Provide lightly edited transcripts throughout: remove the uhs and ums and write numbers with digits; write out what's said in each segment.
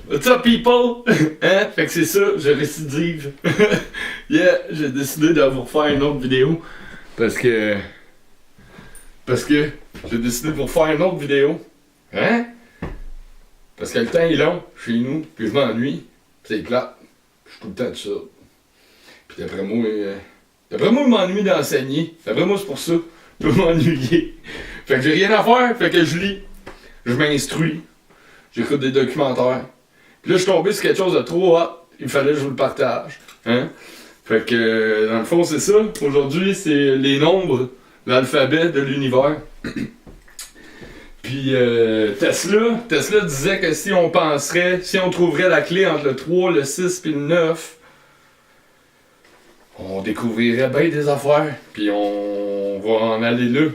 What's up, people? Hein? Fait que c'est ça, je récidive. Yeah, j'ai décidé de vous refaire une autre vidéo. Parce que j'ai décidé de vous refaire une autre vidéo. Hein? Parce que le temps est long chez nous, puis je m'ennuie. C'est plate. Je suis tout le temps tout ça. Puis d'après moi, je m'ennuie d'enseigner. D'après moi, c'est pour ça. Je peux m'ennuyer. Fait que j'ai rien à faire, fait que je lis. Je m'instruis. J'écoute des documentaires. Puis là, je suis tombé sur quelque chose de trop hot. Il fallait que je vous le partage. Hein? Fait que, dans le fond, c'est ça. Aujourd'hui, c'est les nombres, l'alphabet de l'univers. Puis Tesla disait que si on trouverait la clé entre le 3, le 6 et le 9, on découvrirait bien des affaires. Puis on va en aller là.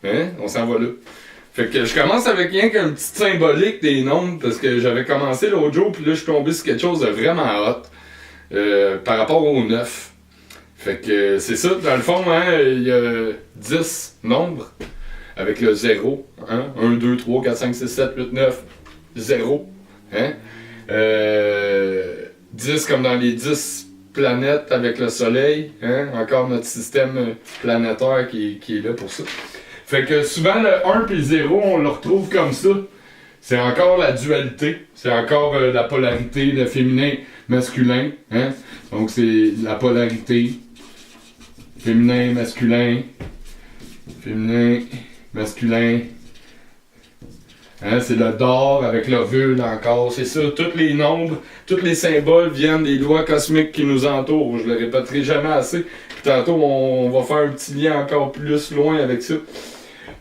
Hein? On s'en va là. Fait que je commence avec rien qu'un petit symbolique des nombres, parce que j'avais commencé l'autre jour, puis là je suis tombé sur quelque chose de vraiment hot par rapport au 9. Fait que c'est ça, dans le fond, hein, il y a 10 nombres avec le 0. Hein? 1, 2, 3, 4, 5, 6, 7, 8, 9, 0. Hein? 10 comme dans les 10 planètes avec le soleil. Hein? Encore notre système planétaire qui est là pour ça. Fait que souvent, le 1 et le 0, on le retrouve comme ça. C'est encore la dualité. C'est encore la polarité, le féminin, masculin. Hein? Donc, c'est la polarité. Féminin, masculin. Féminin, masculin. Hein? C'est le d'or avec l'ovule encore. C'est ça. Tous les nombres, tous les symboles viennent des lois cosmiques qui nous entourent. Je le répéterai jamais assez. Puis tantôt, on va faire un petit lien encore plus loin avec ça.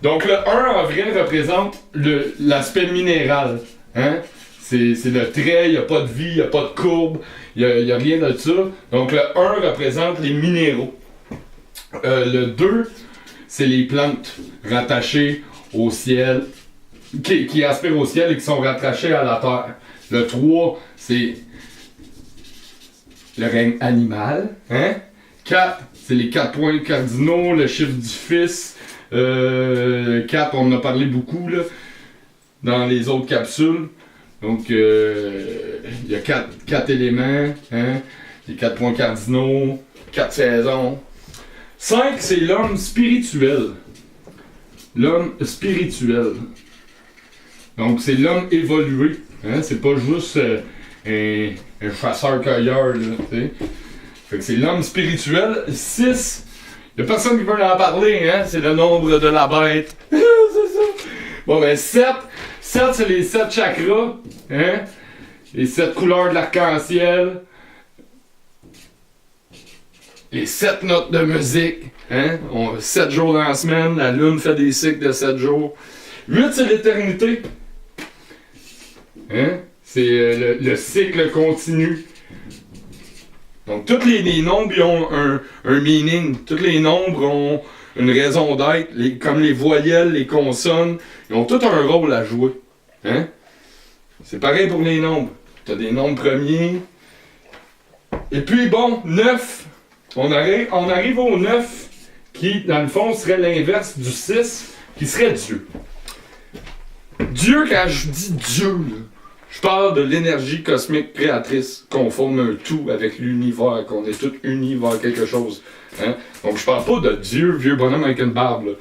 Donc le 1 en vrai représente l'aspect minéral. Hein? C'est le trait, il n'y a pas de vie, il n'y a pas de courbe, il n'y a rien de ça. Donc le 1 représente les minéraux. Le 2, c'est les plantes rattachées au ciel, qui aspirent au ciel et qui sont rattachées à la terre. Le 3, c'est le règne animal. Hein? 4, c'est les 4 points cardinaux, le chiffre du fils. 4, on en a parlé beaucoup là, dans les autres capsules. Donc, il y a 4 éléments, hein, les 4 points cardinaux, 4 saisons. 5, c'est l'homme spirituel. L'homme spirituel. Donc, c'est l'homme évolué. Hein, c'est pas juste un chasseur-cueilleur. Là, t'sais. Fait que c'est l'homme spirituel. 6, il n'y a personne qui veut en parler, hein? C'est le nombre de la bête. C'est ça. Bon, ben 7, c'est les 7 chakras, hein? Les 7 couleurs de l'arc-en-ciel. Les 7 notes de musique, hein? 7 jours dans la semaine, la lune fait des cycles de 7 jours. 8, c'est l'éternité. Hein? C'est le cycle continu. Donc, tous les nombres ils ont un meaning. Tous les nombres ont une raison d'être. Comme les voyelles, les consonnes, ils ont tous un rôle à jouer. Hein? C'est pareil pour les nombres. Tu as des nombres premiers. Et puis, bon, 9. On arrive au 9, qui, dans le fond, serait l'inverse du 6, qui serait Dieu. Dieu, quand je dis Dieu, là, je parle de l'énergie cosmique créatrice, qu'on forme un tout avec l'univers, qu'on est tous unis vers quelque chose. Hein? Donc je parle pas de Dieu, vieux bonhomme avec une barbe. Là.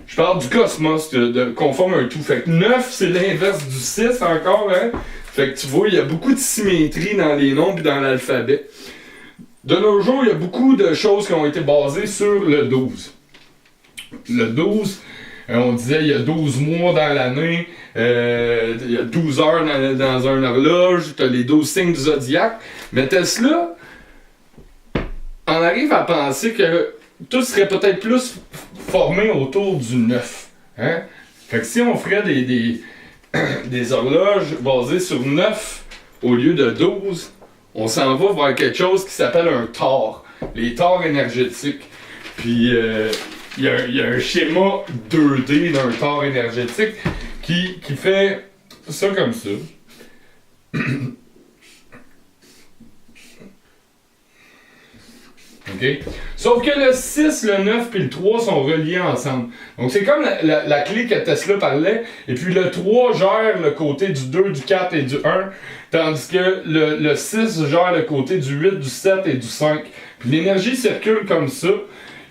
Je parle du cosmos, qu'on forme un tout. Fait que 9, c'est l'inverse du 6 encore. Hein? Fait que tu vois, il y a beaucoup de symétrie dans les nombres et dans l'alphabet. De nos jours, il y a beaucoup de choses qui ont été basées sur le 12. Le 12... on disait il y a 12 mois dans l'année, il y a 12 heures dans un horloge, tu as les 12 signes du zodiaque. Mais Tesla en arrive à penser que tout serait peut-être plus formé autour du 9. Hein? Fait que si on ferait des horloges basées sur 9 au lieu de 12, on s'en va vers quelque chose qui s'appelle un tore. Les tores énergétiques. Puis... il y a un schéma 2D d'un tore énergétique qui fait ça comme ça. OK? Sauf que le 6, le 9 et le 3 sont reliés ensemble. Donc c'est comme la clé que Tesla parlait, et puis le 3 gère le côté du 2, du 4 et du 1, tandis que le 6 gère le côté du 8, du 7 et du 5. Puis l'énergie circule comme ça.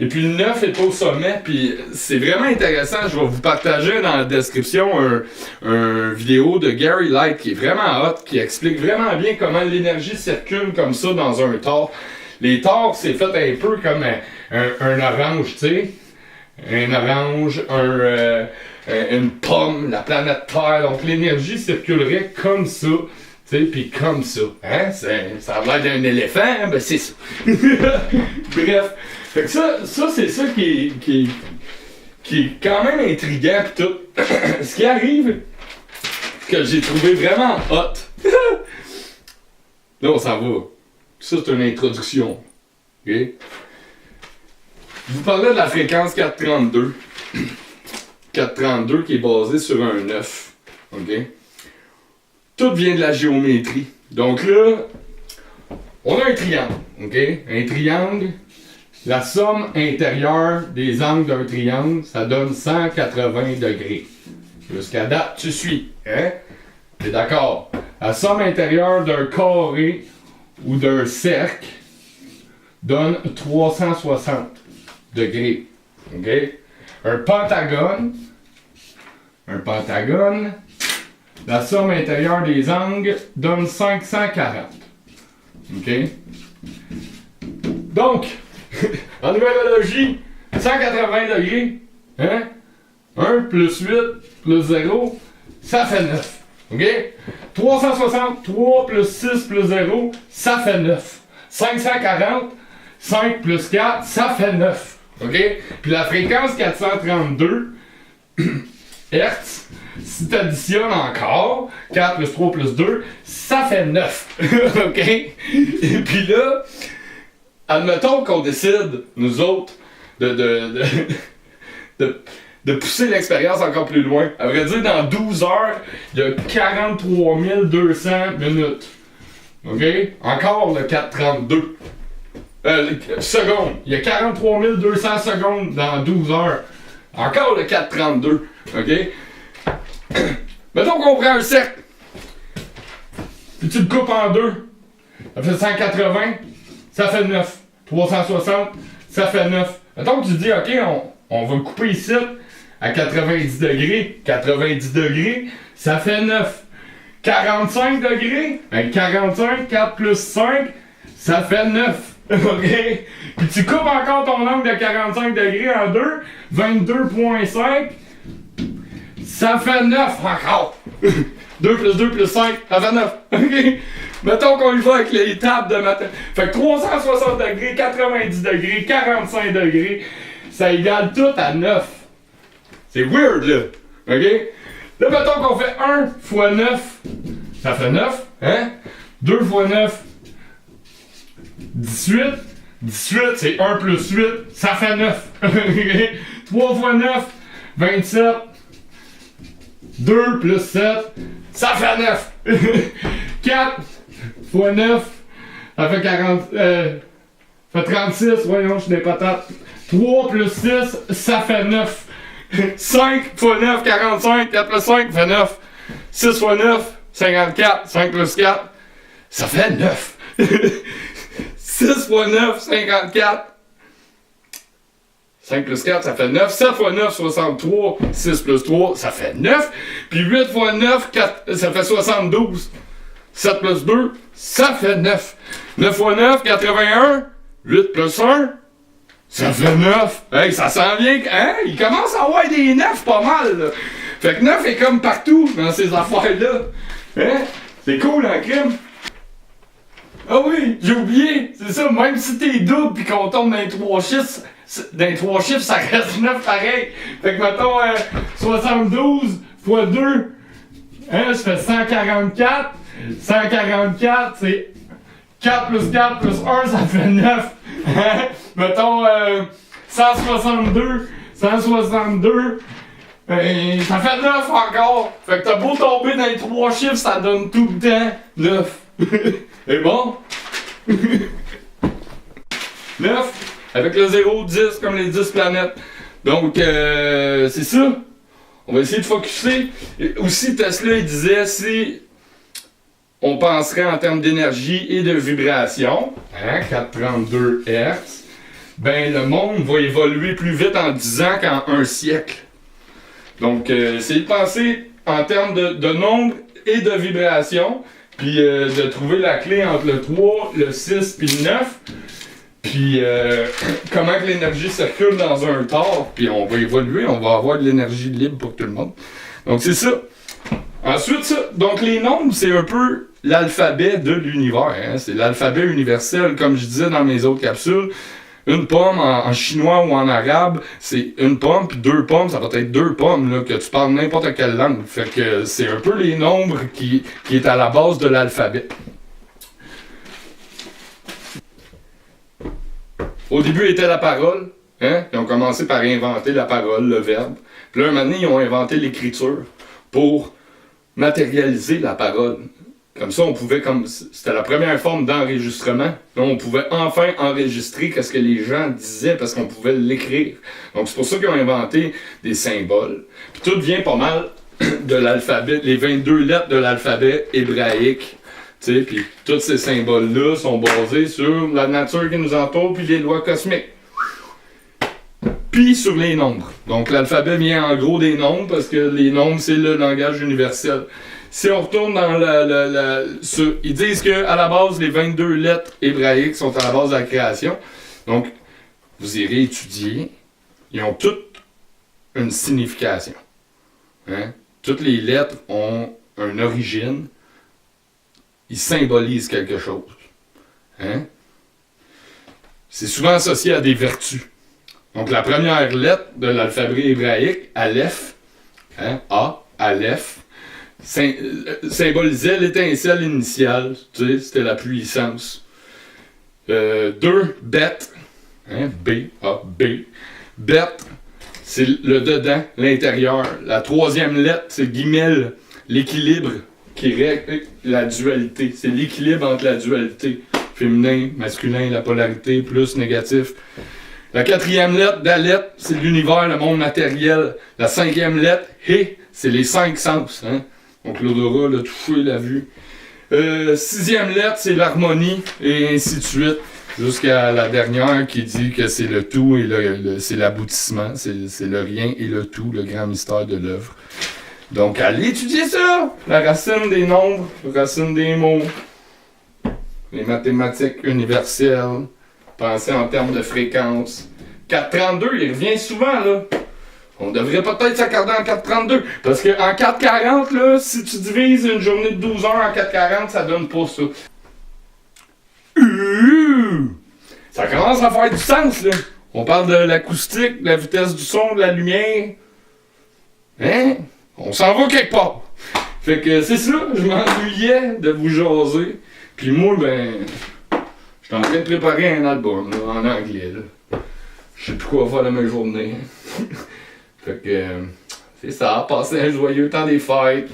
Et puis le 9 est au sommet, puis c'est vraiment intéressant. Je vais vous partager dans la description un vidéo de Gary Light qui est vraiment hot, qui explique vraiment bien comment l'énergie circule comme ça dans un Thor. Les Thors, c'est fait un peu comme un orange, tu sais. Un orange, une pomme, la planète Terre. Donc l'énergie circulerait comme ça. Puis comme ça. Hein? Ça a l'air d'un éléphant, hein? Ben c'est ça. Bref. Fait que ça c'est ça qui est quand même intriguant pis tout. Ce qui arrive, que j'ai trouvé vraiment hot. Là, on s'en va. Ça, c'est une introduction. OK? Je vous parlais de la fréquence 432. 432 qui est basée sur un 9. OK? Tout vient de la géométrie. Donc là, on a un triangle. OK? Un triangle. La somme intérieure des angles d'un triangle, ça donne 180 degrés. Jusqu'à date, tu suis. Hein? T'es d'accord? La somme intérieure d'un carré ou d'un cercle donne 360 degrés. OK? Un pentagone, la somme intérieure des angles donne 540. OK? Donc, en numérologie, 180 degrés, hein? 1 plus 8 plus 0, ça fait 9. OK? 363 plus 6 plus 0, ça fait 9. 540, 5 plus 4, ça fait 9. OK? Puis la fréquence 432 Hz, si tu additionnes encore, 4 plus 3 plus 2, ça fait 9. OK? Et puis là, admettons qu'on décide, nous autres, de pousser l'expérience encore plus loin. À vrai dire, dans 12 heures, il y a 43 200 minutes. OK? Encore le 432. Secondes. Il y a 43 200 secondes dans 12 heures. Encore le 432. OK? Mettons qu'on prend un cercle. Puis tu le coupes en deux. Ça fait 180. Ça fait 9. 360. Ça fait 9. Mettons que tu dis, OK, on va couper ici à 90 degrés. 90 degrés, ça fait 9. 45 degrés, 45, 4 plus 5, ça fait 9. OK? Puis tu coupes encore ton angle de 45 degrés en deux. 22,5. Ça fait 9 encore. 2 plus 2 plus 5, ça fait 9. OK? Mettons qu'on y va avec les tables de matin. Fait que 360 degrés, 90 degrés, 45 degrés, ça égale tout à 9. C'est weird, là. OK? Là, mettons qu'on fait 1 fois 9, ça fait 9. Hein? 2 fois 9, 18. 18, c'est 1 plus 8, ça fait 9. 3 fois 9, 27. 2 plus 7, ça fait 9. 4 fois 9, ça fait 40. Fait 36, voyons, je suis des patates. 3 plus 6, ça fait 9. 5 fois 9, 45. 4 plus 5 fait 9. 6 fois 9, 54. 5 plus 4, ça fait 9. 6 fois 9, 54. 5 plus 4, ça fait 9. 7 fois 9, 63. 6 plus 3, ça fait 9. Puis 8 fois 9, 4, ça fait 72. 7 plus 2, ça fait 9. 9 fois 9, 81. 8 plus 1, ça fait 9. Hey, ça s'en vient. Hein? Il commence à avoir des 9 pas mal. Là. Fait que 9 est comme partout dans ces affaires-là. Hein? C'est cool, hein, crime? Ah oui, j'ai oublié. C'est ça, même si t'es double pis qu'on tombe dans les 3 chiffres, ça reste 9 pareil. Fait que mettons 72 fois 2, hein, ça fait 144. 144, c'est 4 plus 4 plus 1, ça fait 9. Hein? Mettons 162. 162. Ça fait 9 encore. Fait que t'as beau tomber dans les 3 chiffres, ça donne tout le temps 9. C'est bon? 9, avec le 0, 10, comme les 10 planètes. Donc, c'est ça. On va essayer de focusser. Et aussi, Tesla, il disait, si on penserait en termes d'énergie et de vibration, 432 Hz, ben le monde va évoluer plus vite en 10 ans qu'en un siècle. Donc, essayez de penser en termes de nombre et de vibration, puis de trouver la clé entre le 3, le 6 puis le 9. Puis comment que l'énergie circule dans un corps, puis on va évoluer, on va avoir de l'énergie libre pour tout le monde. Donc c'est ça. Ensuite, ça, donc les nombres, c'est un peu l'alphabet de l'univers. Hein? C'est l'alphabet universel, comme je disais dans mes autres capsules. Une pomme en chinois ou en arabe, c'est une pomme, puis 2 pommes, ça va être 2 pommes, là, que tu parles n'importe quelle langue. Fait que c'est un peu les nombres qui est à la base de l'alphabet. Au début était la parole, hein? Ils ont commencé par inventer la parole, le verbe. Puis là, un moment donné, ils ont inventé l'écriture pour matérialiser la parole. Comme ça, on pouvait, c'était la première forme d'enregistrement. Là, on pouvait enfin enregistrer ce que les gens disaient parce qu'on pouvait l'écrire. Donc, c'est pour ça qu'ils ont inventé des symboles. Puis tout vient pas mal de l'alphabet, les 22 lettres de l'alphabet hébraïque. Puis tous ces symboles-là sont basés sur la nature qui nous entoure puis les lois cosmiques. Puis sur les nombres. Donc l'alphabet vient en gros des nombres parce que les nombres, c'est le langage universel. Si on retourne dans ils disent qu'à la base, les 22 lettres hébraïques sont à la base de la création. Donc, vous irez étudier. Ils ont toutes une signification. Hein? Toutes les lettres ont une origine. Ils symbolisent quelque chose. Hein? C'est souvent associé à des vertus. Donc, la première lettre de l'alphabet hébraïque, Aleph, hein? A, Aleph, symbolisait l'étincelle initiale. Tu sais, c'était la puissance. 2, Bet, hein? B, A, B. Bet, c'est le dedans, l'intérieur. La troisième lettre, c'est Guimel, l'équilibre. Qui règle la dualité. C'est l'équilibre entre la dualité. Féminin, masculin, la polarité, plus, négatif. La quatrième lettre, Dalet, c'est l'univers, le monde matériel. La cinquième lettre, Hé, c'est les 5 sens. Hein? Donc l'odorat, le toucher, la vue. Sixième lettre, c'est l'harmonie, et ainsi de suite. Jusqu'à la dernière qui dit que c'est le tout et c'est l'aboutissement. C'est le rien et le tout, le grand mystère de l'œuvre. Donc, allez étudier ça! La racine des nombres, la racine des mots, les mathématiques universelles, penser en termes de fréquence. 432, il revient souvent, là. On devrait peut-être s'accorder en 432, parce qu'en 440, là, si tu divises une journée de 12 heures en 440, ça donne pas ça. Ça commence à faire du sens, là. On parle de l'acoustique, de la vitesse du son, de la lumière. Hein? On s'en va quelque part. Fait que c'est ça, je m'ennuyais de vous jaser. Puis moi, ben, je suis en train de préparer un album, là, en anglais, là. Je sais plus quoi faire de mes journées. Fait que, c'est ça, passez un joyeux temps des fêtes.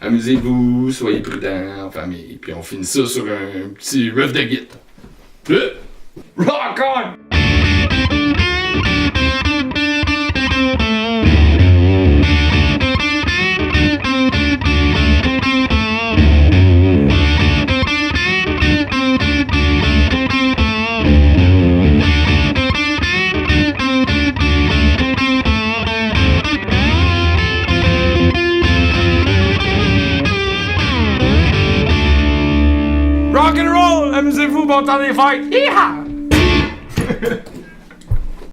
Amusez-vous, soyez prudents en famille. Puis on finit ça sur un petit riff de guitare. Rock on! Rock and roll! Amusez-vous, bon temps des fêtes! Hi-ha!